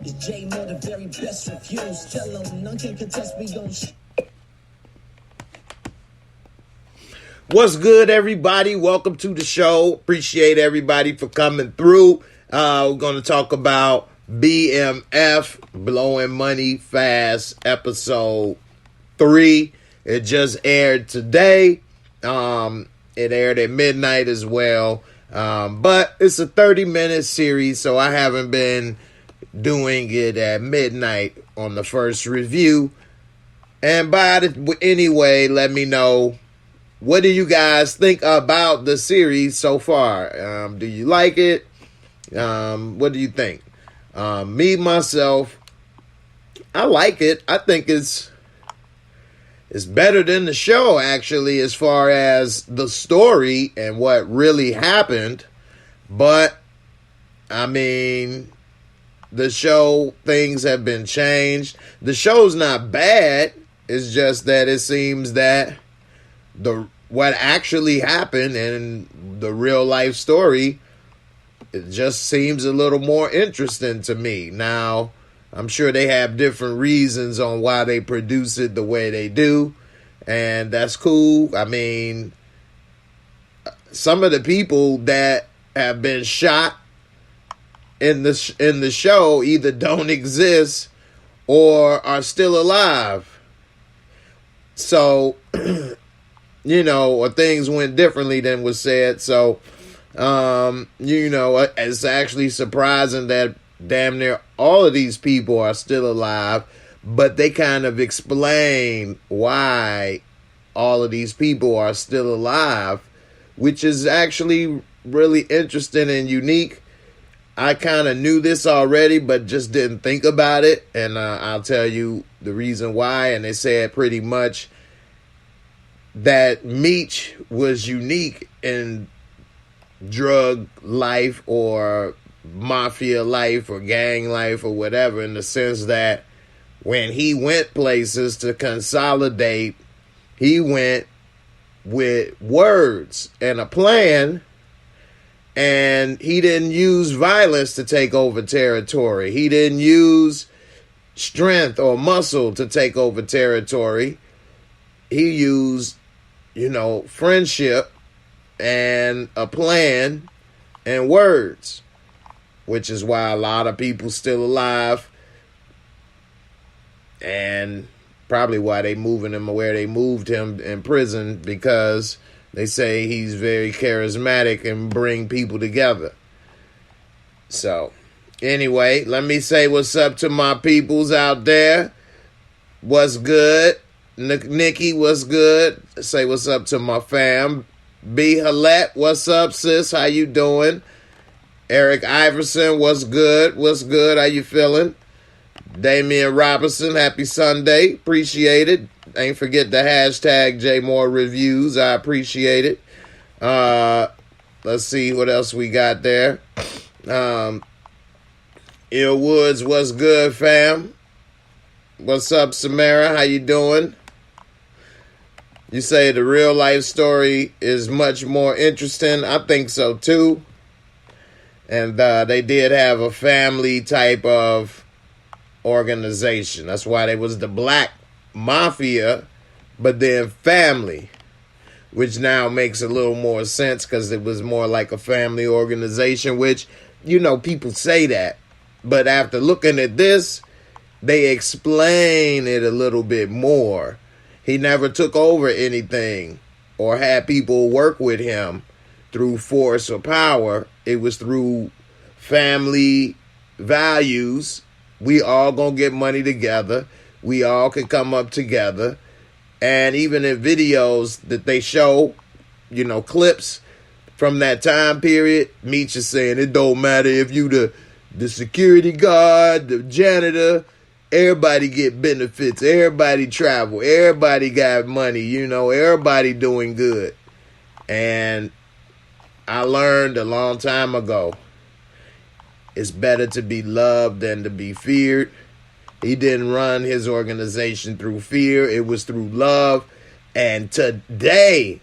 It's J-Moore, the very best reviews. Tell them none can contest me on What's good, everybody? Welcome to the show. Appreciate everybody for coming through. We're going to talk about BMF, Blowing Money Fast, episode 3. It just aired today. It aired at midnight as well. But it's a 30-minute series, so I haven't been doing it at midnight on the first review. And anyway, let me know, what do you guys think about the series so far? Do you like it? What do you think? Me, myself, I like it. I think it's better than the show, actually, as far as the story and what really happened. But, I mean, the show, things have been changed. The show's not bad. It's just that it seems that what actually happened in the real life story, it just seems a little more interesting to me. Now, I'm sure they have different reasons on why they produce it the way they do, and that's cool. I mean, some of the people that have been shot in the show either don't exist or are still alive. So, or things went differently than was said. So, it's actually surprising that damn near all of these people are still alive, but they kind of explain why all of these people are still alive, which is actually really interesting and unique. I kind of knew this already, but just didn't think about it, and I'll tell you the reason why. And they said pretty much that Meech was unique in drug life or mafia life or gang life or whatever, in the sense that when he went places to consolidate, he went with words and a plan, and he didn't use violence to take over territory. He didn't use strength or muscle to take over territory. He used, friendship and a plan and words, which is why a lot of people still alive, and probably why they moving him where they moved him in prison, because they say he's very charismatic and bring people together. So, anyway, let me say what's up to my peoples out there. What's good? Nikki, what's good? Say what's up to my fam. B. Halette, what's up, sis? How you doing? Eric Iverson, what's good? What's good? How you feeling? Damian Robinson, happy Sunday. Appreciate it. Ain't forget the hashtag JAYMOOREREVIEWS. I appreciate it. Let's see what else we got there. Ill Woods, what's good, fam? What's up, Samara? How you doing? You say the real life story is much more interesting. I think so, too. And they did have a family type of organization. That's why they was the Black Mafia, but then family, which now makes a little more sense because it was more like a family organization, which, people say that. But after looking at this, they explain it a little bit more. He never took over anything or had people work with him through force or power. It was through family values. We all gonna get money together. We all can come up together. And even in videos that they show, clips from that time period, Meech is saying it don't matter if you the security guard, the janitor, everybody get benefits, everybody travel, everybody got money, everybody doing good. And I learned a long time ago, it's better to be loved than to be feared. He didn't run his organization through fear. It was through love. And today,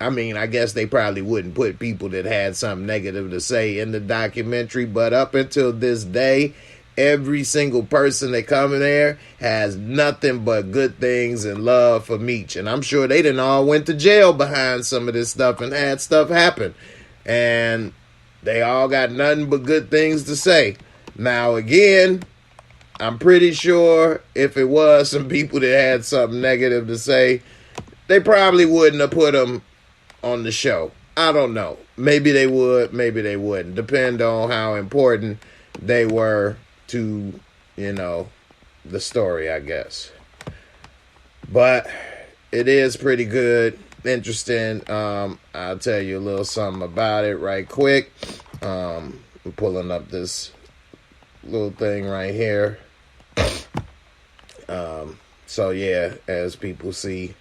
I guess they probably wouldn't put people that had something negative to say in the documentary, but up until this day, every single person that come in there has nothing but good things and love for Meech. And I'm sure they didn't all went to jail behind some of this stuff and had stuff happen. And they all got nothing but good things to say. Now, again, I'm pretty sure if it was some people that had something negative to say, they probably wouldn't have put them on the show. I don't know. Maybe they would, maybe they wouldn't. Depend on how important they were to, you know, the story, I guess. But it is pretty good, interesting. I'll tell you a little something about it right quick. I'm pulling up this little thing right here. So yeah, as people see,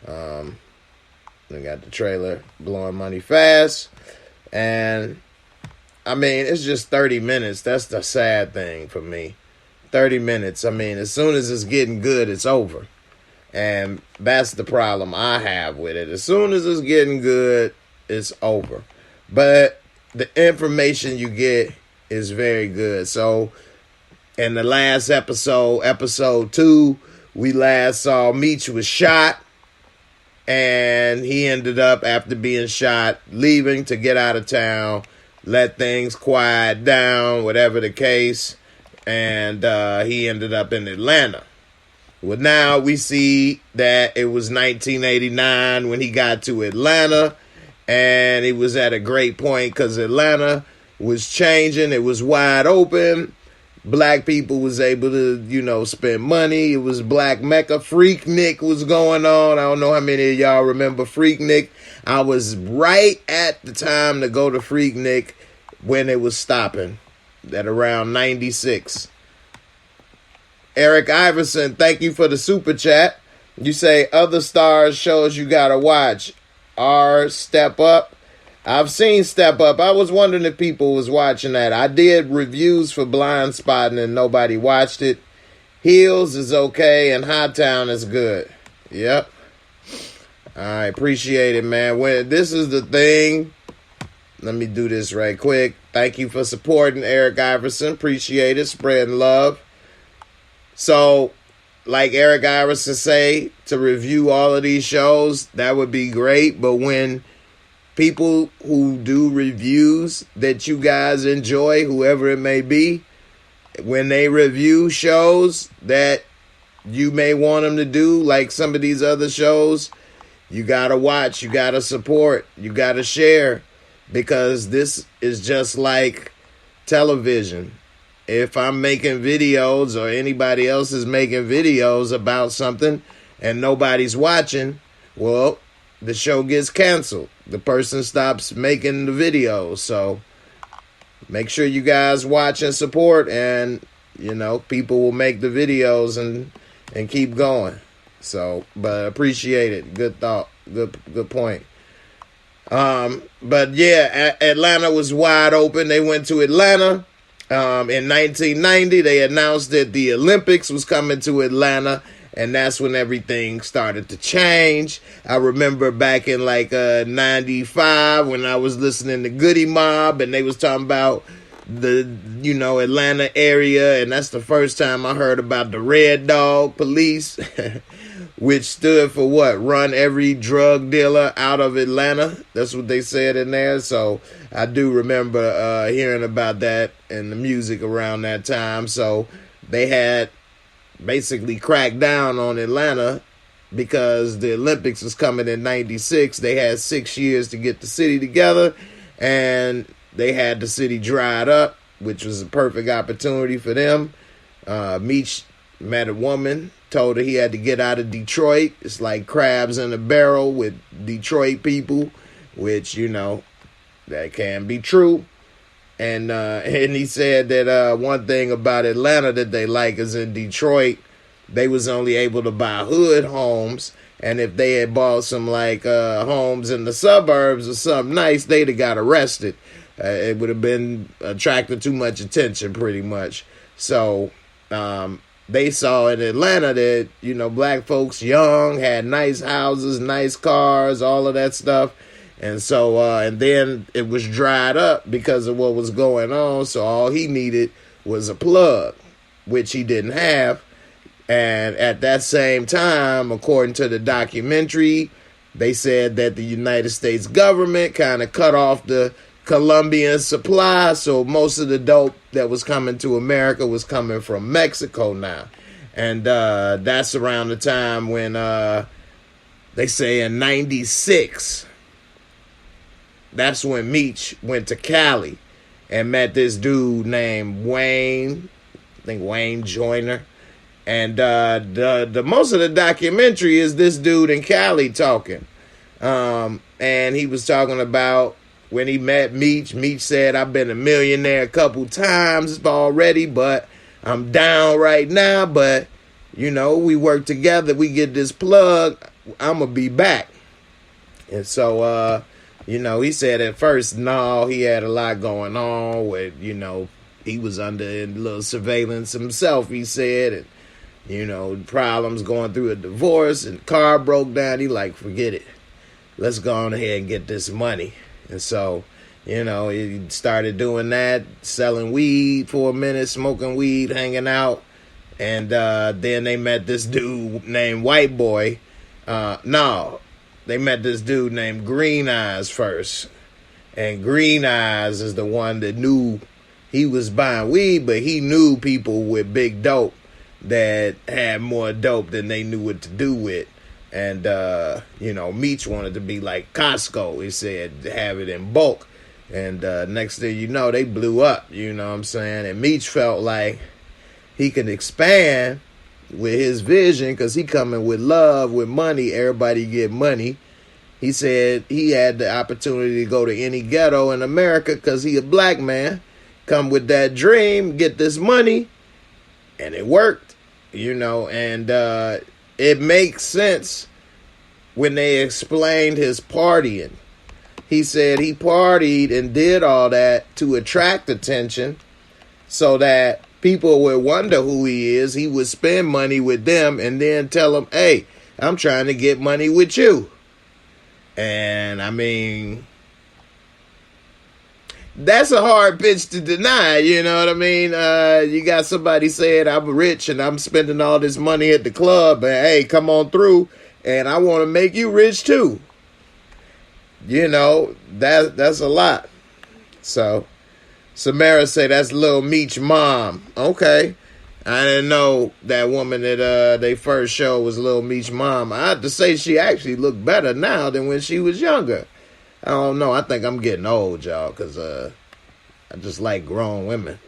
we got the trailer, Blowing Money Fast. And I mean, it's just 30 minutes. That's the sad thing for me. 30 minutes. I mean, as soon as it's getting good, it's over. And that's the problem I have with it. As soon as it's getting good, it's over. But the information you get is very good. So in the last episode, episode 2, we last saw Meech was shot. And he ended up, after being shot, leaving to get out of town, let things quiet down, whatever the case. And he ended up in Atlanta. Well, now we see that it was 1989 when he got to Atlanta. And he was at a great point because Atlanta was changing. It was wide open. Black people was able to, you know, spend money. It was Black Mecca. Freaknik was going on. I don't know how many of y'all remember Freaknik. I was right at the time to go to Freaknik when it was stopping at around 96. Eric Iverson, thank you for the super chat. You say other stars shows you gotta watch. Step Up. I've seen Step Up. I was wondering if people was watching that. I did reviews for Blind Spotting and nobody watched it. Heels is okay and Hot Town is good. Yep. I appreciate it, man. When this is the thing, let me do this right quick. Thank you for supporting Eric Iverson. Appreciate it. Spreading love. So, like Eric Iverson say, to review all of these shows, that would be great. But when people who do reviews that you guys enjoy, whoever it may be, when they review shows that you may want them to do, like some of these other shows, you gotta watch, you gotta support, you gotta share, because this is just like television. If I'm making videos or anybody else is making videos about something and nobody's watching, well, the show gets canceled. The person stops making the videos. So make sure you guys watch and support, and, you know, people will make the videos and keep going. So, but appreciate it. Good thought. Good point. But yeah, Atlanta was wide open. They went to Atlanta. In 1990, they announced that the Olympics was coming to Atlanta. And that's when everything started to change. I remember back in like 95 when I was listening to Goody Mob and they was talking about the, you know, Atlanta area. And that's the first time I heard about the Red Dog Police, which stood for what? Run every drug dealer out of Atlanta. That's what they said in there. So I do remember hearing about that and the music around that time. So they had basically cracked down on Atlanta because the Olympics was coming in 96. They had 6 years to get the city together, and they had the city dried up, which was a perfect opportunity for them. Meech met a woman, told her he had to get out of Detroit. It's like crabs in a barrel with Detroit people, which, you know, that can be true. And he said that one thing about Atlanta that they like is in Detroit, they was only able to buy hood homes. And if they had bought some like homes in the suburbs or something nice, they'd have got arrested. It would have been attracted too much attention pretty much. So they saw in Atlanta that, you know, black folks young, had nice houses, nice cars, all of that stuff. And so, and then it was dried up because of what was going on. So all he needed was a plug. which he didn't have. And at that same time, according to the documentary, they said that the United States government kind of cut off the Colombian supply, so most of the dope that was coming to America was coming from Mexico now. And that's around the time when they say in 96, that's when Meech went to Cali and met this dude named Wayne, I think Wayne Joyner. And the most of the documentary is this dude in Cali talking. And he was talking about when he met Meech. Meech said, I've been a millionaire a couple times already, but I'm down right now. But, you know, we work together. We get this plug. I'm going to be back. And so, you know, he said at first, no, he had a lot going on with, you know, he was under a little surveillance himself, he said. And, you know, problems going through a divorce and car broke down. He like, forget it. Let's go on ahead and get this money. And so, you know, he started doing that, selling weed for a minute, smoking weed, hanging out. And then they met this dude named White Boy. They met this dude named Green Eyes first. And Green Eyes is the one that knew he was buying weed, but he knew people with big dope that had more dope than they knew what to do with. And, you know, Meech wanted to be like Costco. He said, have it in bulk. And next thing you know, they blew up, you know what I'm saying? And Meech felt like he could expand with his vision because he coming with love, with money. Everybody get money. He said he had the opportunity to go to any ghetto in America because he a black man. Come with that dream, get this money. And it worked, you know, and it makes sense when they explained his partying. He said he partied and did all that to attract attention so that people would wonder who he is. He would spend money with them and then tell them, hey, I'm trying to get money with you. And I mean, that's a hard pitch to deny, you know what I mean? You got somebody saying I'm rich and I'm spending all this money at the club, and hey, come on through, and I want to make you rich too. You know, that's a lot. So, Samara say that's Lil Meech mom. Okay. I didn't know that woman that they first showed was Lil Meech mom. I have to say she actually looked better now than when she was younger. I don't know. I think I'm getting old, y'all, because I just like grown women.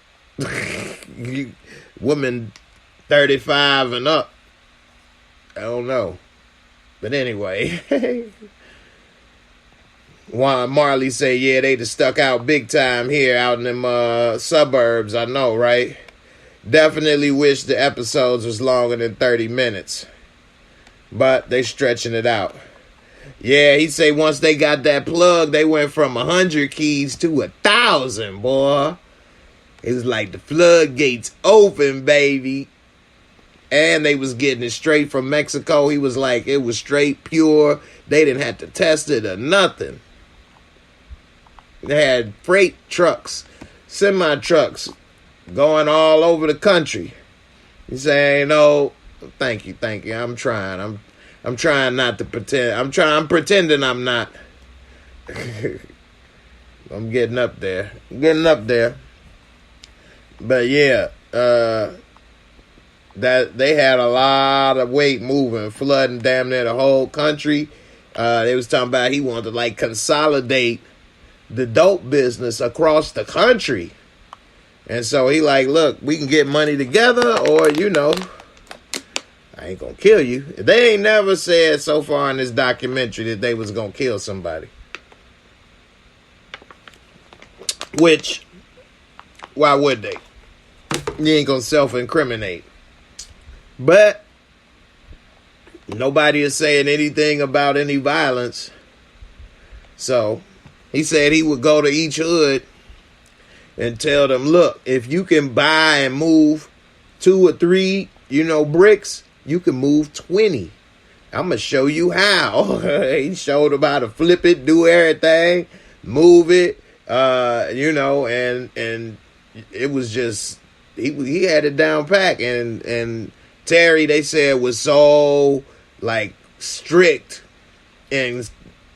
Women 35 and up. I don't know. But anyway. Juan Marley say, yeah, they just stuck out big time here out in them suburbs. I know, right? Definitely wish the episodes was longer than 30 minutes. But they stretching it out. Yeah, he say once they got that plug, they went from 100 keys to 1,000, boy. It was like the floodgates open, baby. And they was getting it straight from Mexico. He was like, it was straight pure. They didn't have to test it or nothing. They had freight trucks, semi-trucks, going all over the country. He say, no, thank you. I'm trying. I'm trying not to pretend. I'm pretending I'm not. I'm getting up there. But yeah, that they had a lot of weight moving, flooding damn near the whole country. They was talking about he wanted to like consolidate the dope business across the country. And so he like, look, we can get money together, or, you know, I ain't gonna kill you. They ain't never said so far in this documentary that they was gonna kill somebody. Which, why would they? You ain't gonna self-incriminate. But nobody is saying anything about any violence. So he said he would go to each hood and tell them, look, if you can buy and move 2 or 3, bricks, you can move 20. I'm going to show you how. He showed them how to flip it, do everything, move it, and it was just he had it down pack, and Terry, they said, was so like strict, and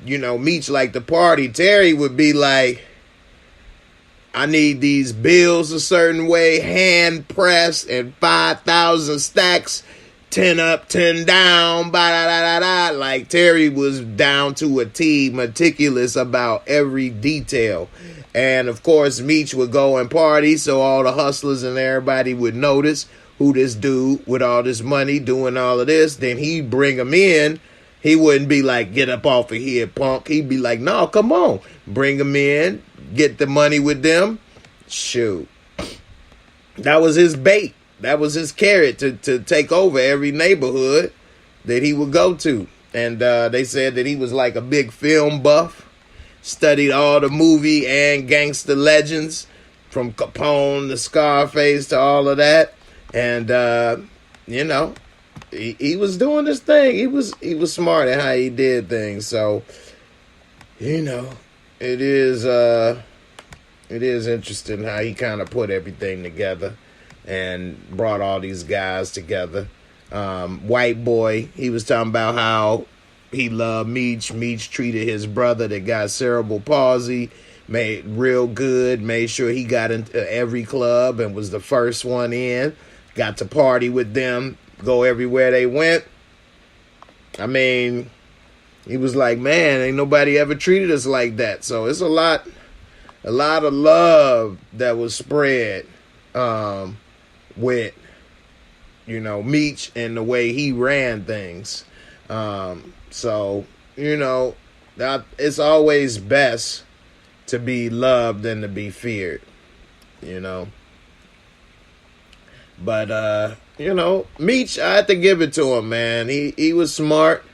Meech liked to party. Terry would be like, I need these bills a certain way, hand pressed, and 5,000 stacks, 10 up, 10 down, ba-da-da-da-da. Like, Terry was down to a T, meticulous about every detail. And, of course, Meech would go and party, so all the hustlers and everybody would notice who this dude with all this money doing all of this. Then he'd bring them in. He wouldn't be like, get up off of here, punk. He'd be like, no, come on. Bring them in, get the money with them. Shoot. That was his bait. That was his carrot to take over every neighborhood that he would go to. And they said that he was like a big film buff. Studied all the movie and gangster legends, from Capone to Scarface to all of that. And, he was doing his thing. He was smart at how he did things. So, it is interesting how he kind of put everything together and brought all these guys together. White Boy, he was talking about how he loved Meech. Meech treated his brother that got cerebral palsy, made real good, made sure he got into every club and was the first one in, got to party with them, go everywhere they went. I mean, he was like, man, ain't nobody ever treated us like that. So it's a lot of love that was spread with, Meech and the way he ran things. So, it's always best to be loved than to be feared, But, Meech, I had to give it to him, man. He was smart,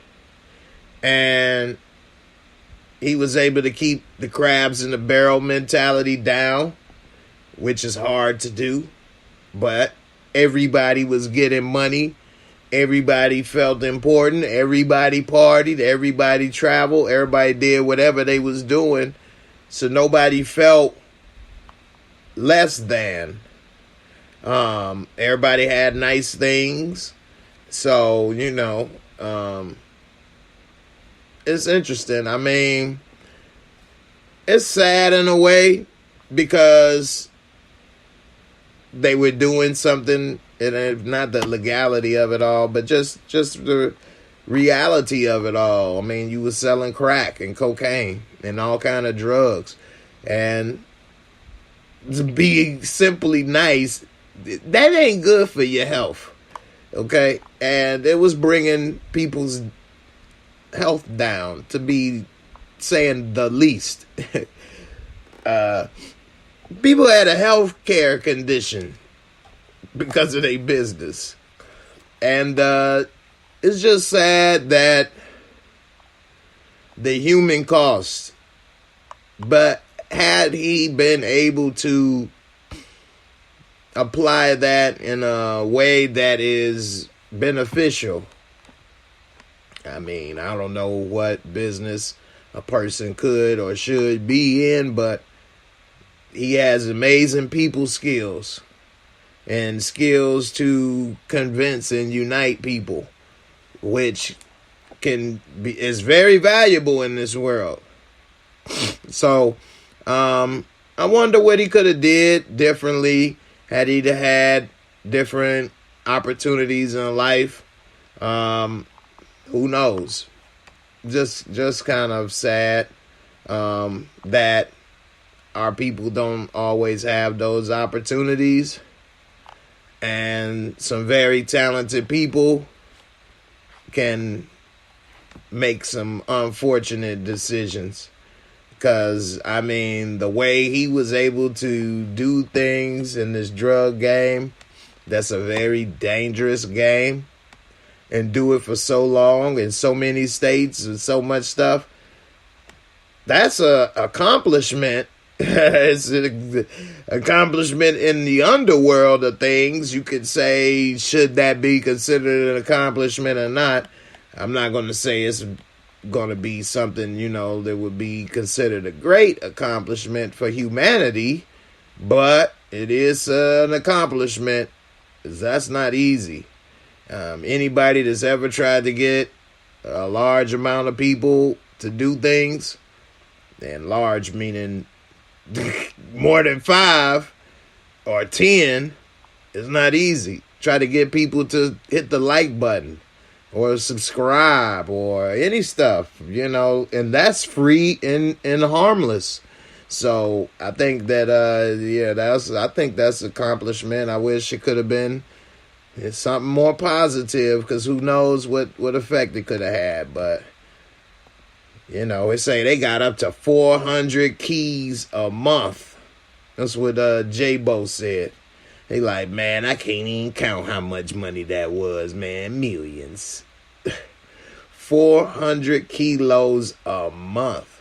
and he was able to keep the crabs in the barrel mentality down, which is hard to do. But everybody was getting money. Everybody felt important. Everybody partied. Everybody traveled. Everybody did whatever they was doing. So nobody felt less than. Everybody had nice things. So, it's interesting. I mean, it's sad in a way because they were doing something, and not the legality of it all, but just the reality of it all. I mean, you were selling crack and cocaine and all kind of drugs, and to be simply nice, that ain't good for your health, okay? And it was bringing people's health down, to be saying the least. People had a health care condition because of their business. And it's just sad that the human cost. But had he been able to apply that in a way that is beneficial, I mean, I don't know what business a person could or should be in, but he has amazing people skills and skills to convince and unite people, which is very valuable in this world. So, I wonder what he could have did differently had he had different opportunities in life. Who knows? Just kind of sad that our people don't always have those opportunities, and some very talented people can make some unfortunate decisions. Because, I mean, the way he was able to do things in this drug game, that's a very dangerous game, and do it for so long in so many states and so much stuff, that's a accomplishment. It's an accomplishment in the underworld of things. You could say, should that be considered an accomplishment or not? I'm not going to say it's going to be something, that would be considered a great accomplishment for humanity, but it is an accomplishment. That's not easy. Anybody that's ever tried to get a large amount of people to do things, and large meaning more than 5 or 10, is not easy. Try to get people to hit the like button or subscribe or any stuff, and that's free and harmless. So I think that I think that's an accomplishment. I wish it could have been something more positive, because who knows what effect it could have had. But they say they got up to 400 keys a month. That's what J-Bo said. They like, man, I can't even count how much money that was, man. Millions. 400 kilos a month.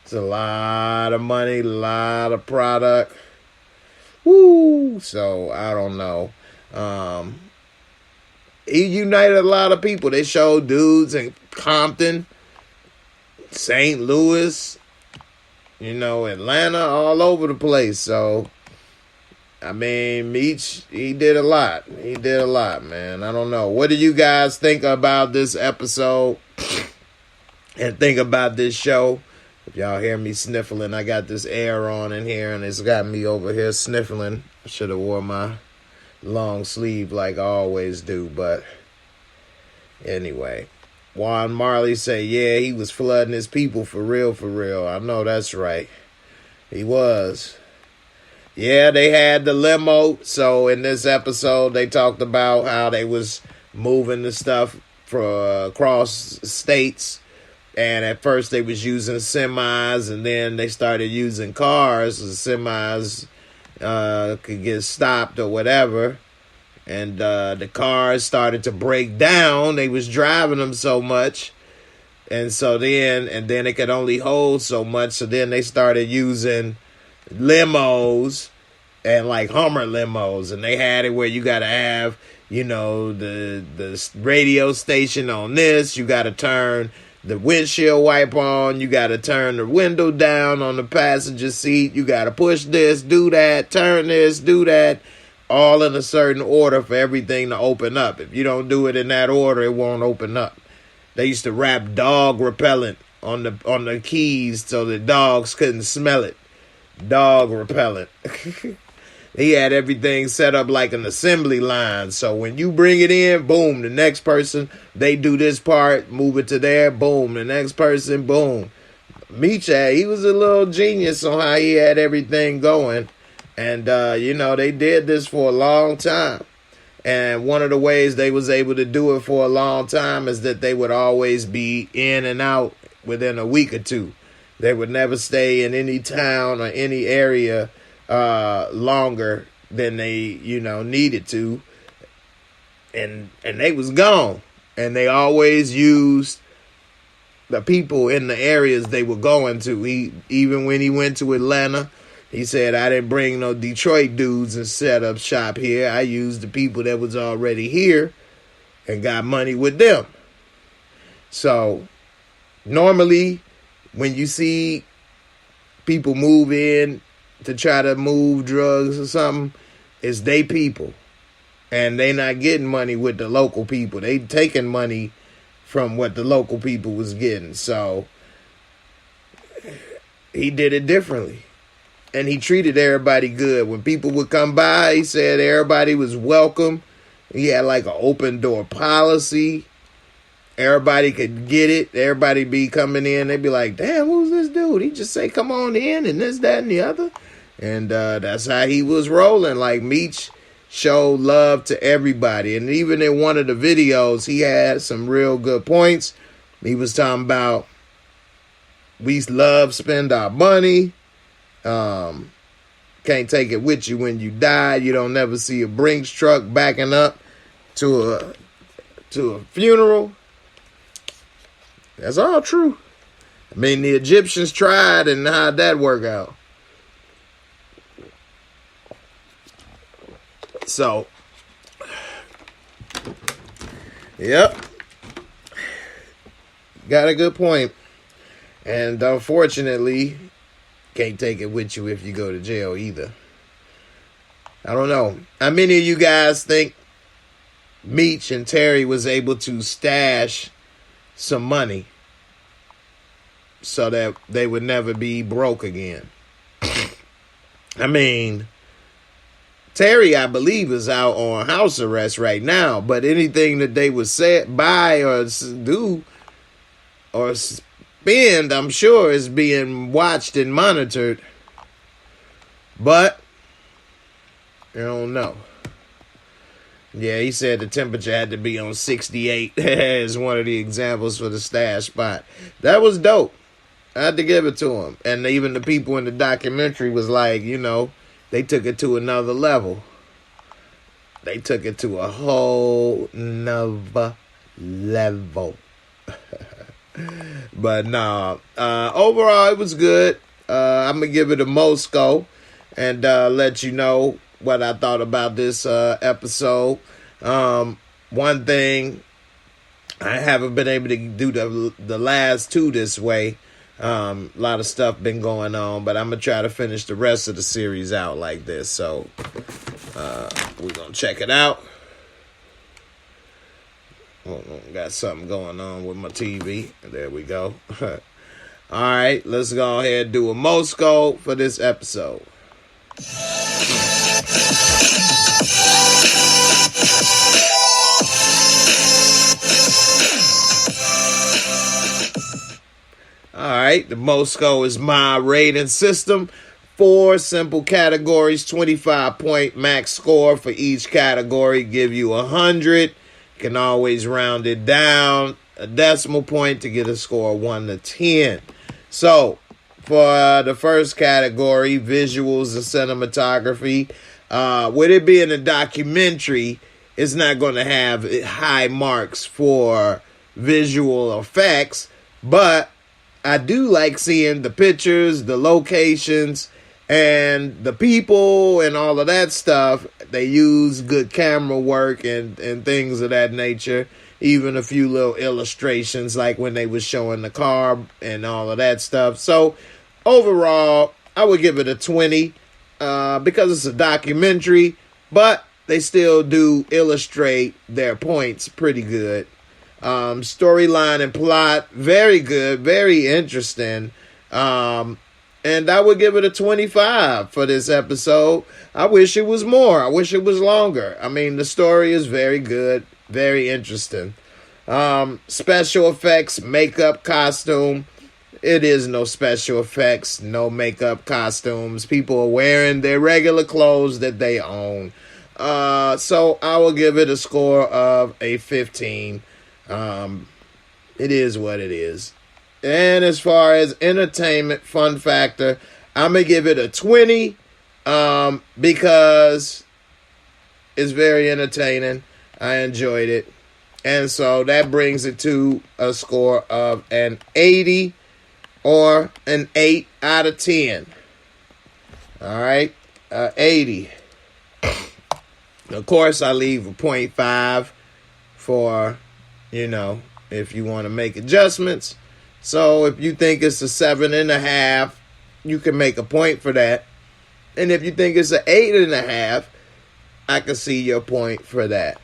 It's a lot of money, a lot of product. Woo! So, I don't know. He united a lot of people. They showed dudes in Compton, St. Louis, Atlanta, all over the place. So, I mean, Meech, he did a lot. He did a lot, man. I don't know. What do you guys think about this episode and think about this show? If y'all hear me sniffling, I got this air on in here, and it's got me over here sniffling. I should have wore my long sleeve like I always do, but anyway. Juan Marley say, yeah, he was flooding his people for real, for real. I know that's right. He was. Yeah, they had the limo. So in this episode, they talked about how they was moving the stuff across states. And at first they was using semis, and then they started using cars. The semis could get stopped or whatever. And the cars started to break down. They was driving them so much. And then it could only hold so much. So then they started using limos and like Hummer limos. And they had it where you got to have, the radio station on this. You got to turn the windshield wiper on. You got to turn the window down on the passenger seat. You got to push this, do that, turn this, do that. All in a certain order for everything to open up. If you don't do it in that order, it won't open up. They used to wrap dog repellent on the keys so the dogs couldn't smell it. Dog repellent. He had everything set up like an assembly line. So when you bring it in, boom, the next person, they do this part, move it to there, boom, the next person, boom. Meech, he was a little genius on how he had everything going. And, they did this for a long time. And one of the ways they was able to do it for a long time is that they would always be in and out within a week or two. They would never stay in any town or any area longer than they, needed to. And they was gone. And they always used the people in the areas they were going to. Even when he went to Atlanta, he said, I didn't bring no Detroit dudes and set up shop here. I used the people that was already here and got money with them. So normally when you see people move in to try to move drugs or something, it's they people. And they not getting money with the local people. They taking money from what the local people was getting. So he did it differently. And he treated everybody good. When people would come by, he said everybody was welcome. He had like an open door policy. Everybody could get it. Everybody be coming in. They'd be like, damn, who's this dude? He just say, come on in, and this, that, and the other. And that's how he was rolling. Like, Meech showed love to everybody. And even in one of the videos, he had some real good points. He was talking about we love spend our money. Can't take it with you when you die. You don't never see a Brinks truck backing up to a funeral. That's all true. I mean, the Egyptians tried, and how'd that work out? So, yep. Got a good point. And unfortunately, can't take it with you if you go to jail either. I don't know. How many of you guys think Meech and Terry was able to stash some money so that they would never be broke again? I mean, Terry, I believe, is out on house arrest right now, but anything that they would buy or do or spend, I'm sure, is being watched and monitored. But I don't know. Yeah, he said the temperature had to be on 68 as one of the examples for the stash spot. That was dope. I had to give it to him. And even the people in the documentary was like, you know, they took it to another level. They took it to a whole nother level. But nah, overall it was good. I'm going to give it a Mosco and let you know what I thought about this episode. One thing, I haven't been able to do the last two this way. A lot of stuff been going on, but I'm going to try to finish the rest of the series out like this. So we're going to check it out. Got something going on with my TV. There we go. All right, let's go ahead and do a Mosco for this episode. All right, the Mosco is my rating system. 4 simple categories, 25-point max score for each category. Give you 100. Can always round it down a decimal point to get a score of 1 to 10. So, for the first category, visuals and cinematography, with it being a documentary, it's not going to have high marks for visual effects, but I do like seeing the pictures, the locations, and the people and all of that stuff. They use good camera work and things of that nature. Even a few little illustrations like when they was showing the car and all of that stuff. So overall, I would give it a 20 because it's a documentary, but they still do illustrate their points pretty good. Storyline and plot, very good, very interesting. And I would give it a 25 for this episode. I wish it was more. I wish it was longer. I mean, the story is very good, very interesting. Special effects, makeup, costume. It is no special effects, no makeup, costumes. People are wearing their regular clothes that they own. So I will give it a score of a 15. It is what it is. And as far as entertainment, fun factor, I'm going to give it a 20 because it's very entertaining. I enjoyed it. And so that brings it to a score of an 80 or an 8 out of 10. All right, 80. Of course, I leave a 0.5 for, you know, if you want to make adjustments. So if you think it's a 7.5, you can make a point for that. And if you think it's an 8.5, I can see your point for that.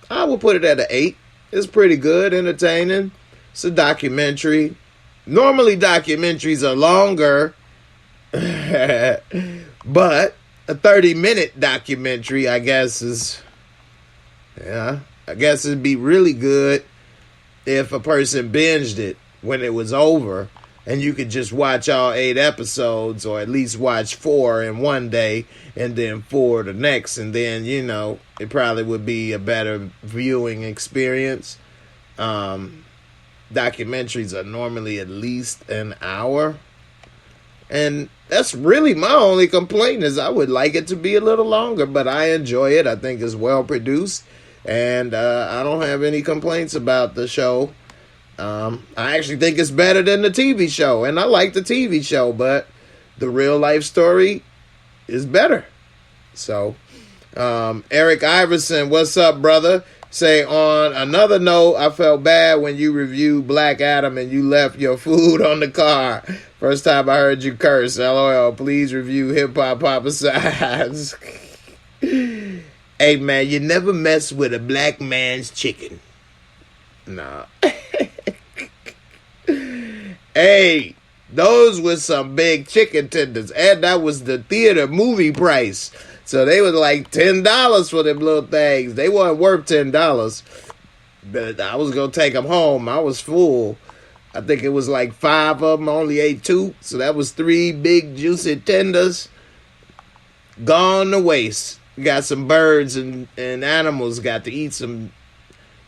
I will put it at an 8. It's pretty good, entertaining. It's a documentary. Normally documentaries are longer, but a 30-minute documentary, I guess, I guess it'd be really good if a person binged it when it was over and you could just watch all 8 episodes, or at least watch 4 in one day and then 4 the next, and then, you know, it probably would be a better viewing experience. Documentaries are normally at least an hour, and that's really my only complaint, is I would like it to be a little longer, but I enjoy it. I think it's well produced, and I don't have any complaints about the show. I actually think it's better than the TV show, and I like the TV show, but the real life story is better. So, Eric Iverson, what's up, brother? Say, on another note, I felt bad when you reviewed Black Adam and you left your food on the car First time I heard you curse. LOL. Please review Hip Hop Homicides. Hey, man, you never mess with a black man's chicken. Nah. Hey, those were some big chicken tenders. And that was the theater movie price. So they was like $10 for them little things. They weren't worth $10. But I was going to take them home. I was full. I think it was like 5 of them. I only ate 2. So that was 3 big juicy tenders. Gone to waste. Got some birds and animals got to eat some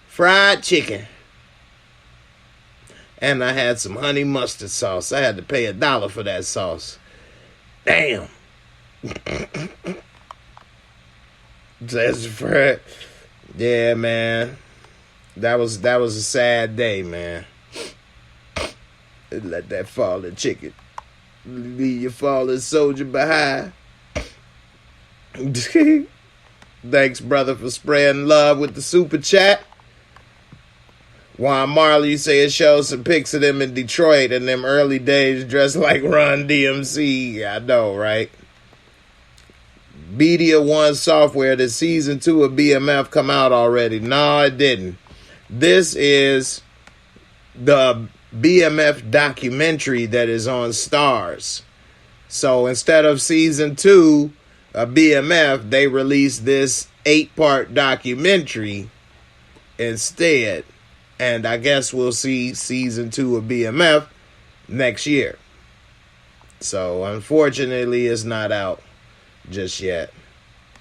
fried chicken. And I had some honey mustard sauce. I had to pay $1 for that sauce. Damn. Says Fred. Yeah, man. That was a sad day, man. Let that fallen chicken leave your fallen soldier behind. Thanks, brother, for spreading love with the super chat. Juan Marley, you say it shows some pics of them in Detroit in them early days dressed like Run DMC. I know, right? Media One Software, did season 2 of BMF come out already? No, it didn't. This is the BMF documentary that is on Stars. So instead of season 2 of BMF, they released this 8-part documentary instead. And I guess we'll see season 2 of BMF next year. So unfortunately, it's not out just yet.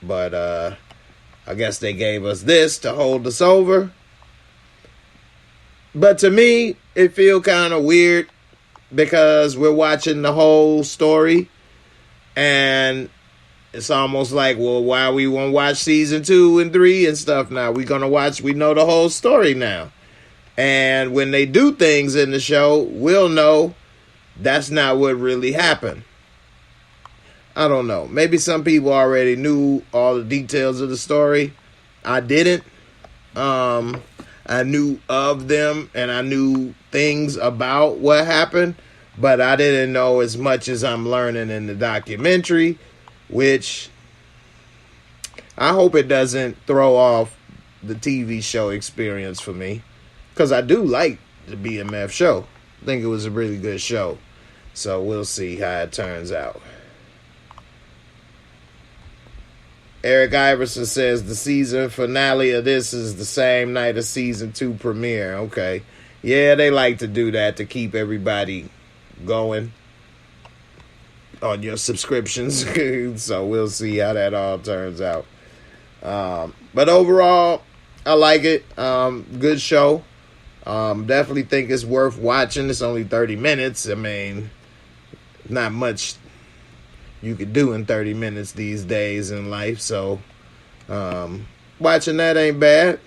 But I guess they gave us this to hold us over. But to me, it feels kind of weird because we're watching the whole story. And it's almost like, well, why we want to watch season 2 and 3 and stuff now? We know the whole story now. And when they do things in the show, we'll know that's not what really happened. I don't know. Maybe some people already knew all the details of the story. I didn't. I knew of them and I knew things about what happened, but I didn't know as much as I'm learning in the documentary, which I hope it doesn't throw off the TV show experience for me. Because I do like the BMF show. I think it was a really good show. So we'll see how it turns out. Eric Iverson says the season finale of this is the same night as season 2 premiere. Okay. Yeah, they like to do that to keep everybody going on your subscriptions. So we'll see how that all turns out. But overall, I like it. Good show. Definitely think it's worth watching. It's only 30 minutes. I mean, not much you could do in 30 minutes these days in life. So, watching that ain't bad.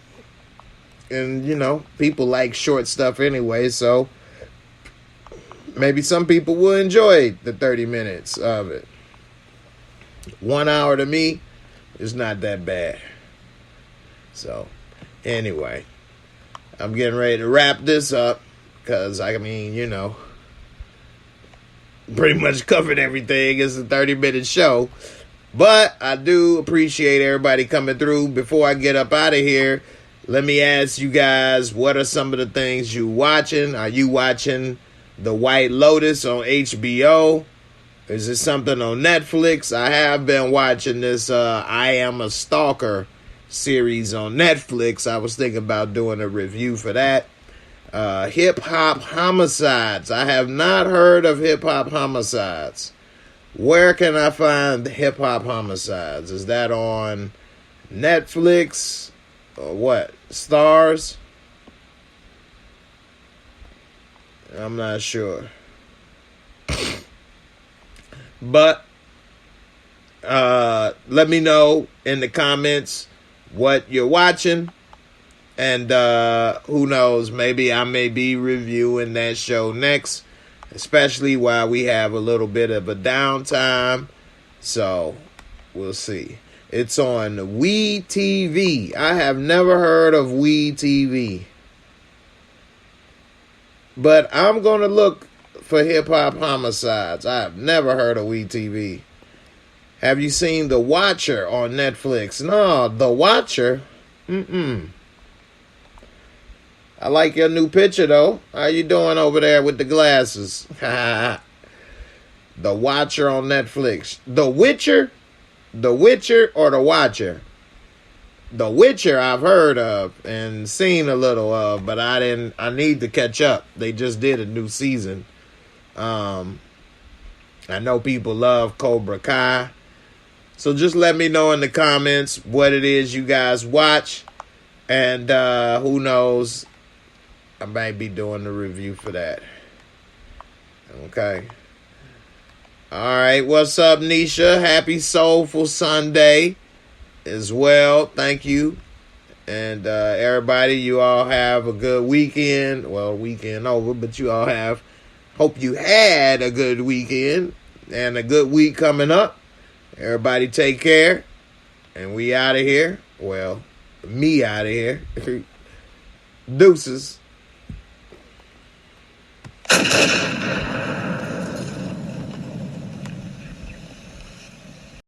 And, you know, people like short stuff anyway. So, maybe some people will enjoy the 30 minutes of it. 1 hour to me is not that bad. So, anyway. I'm getting ready to wrap this up because, I mean, you know, pretty much covered everything. It's a 30-minute show. But I do appreciate everybody coming through. Before I get up out of here, let me ask you guys, what are some of the things you watching? Are you watching The White Lotus on HBO? Is it something on Netflix? I have been watching this I Am a Stalker series on Netflix. I was thinking about doing a review for that. Hip Hop Homicides. I have not heard of Hip Hop Homicides. Where can I find Hip Hop Homicides? Is that on Netflix or what? Stars? I'm not sure. But let me know in the comments what you're watching, and who knows, maybe I may be reviewing that show next, especially while we have a little bit of a downtime. So we'll see. It's on WE TV. I have never heard of WE TV, but I'm gonna look for hip-hop homicides. I have never heard of WeTV. Have you seen The Watcher on Netflix? No, The Watcher? I like your new picture, though. How you doing over there with the glasses? The Watcher on Netflix. The Witcher? The Witcher or The Watcher? The Witcher I've heard of and seen a little of, but I need to catch up. They just did a new season. I know people love Cobra Kai. So just let me know in the comments what it is you guys watch. And who knows, I might be doing the review for that. Okay. All right, what's up, Nisha? Happy Soulful Sunday as well. Thank you. And everybody, you all have a good weekend. Well, weekend over, but you all hope you had a good weekend and a good week coming up. Everybody take care. And we out of here. Well, me out of here. Deuces.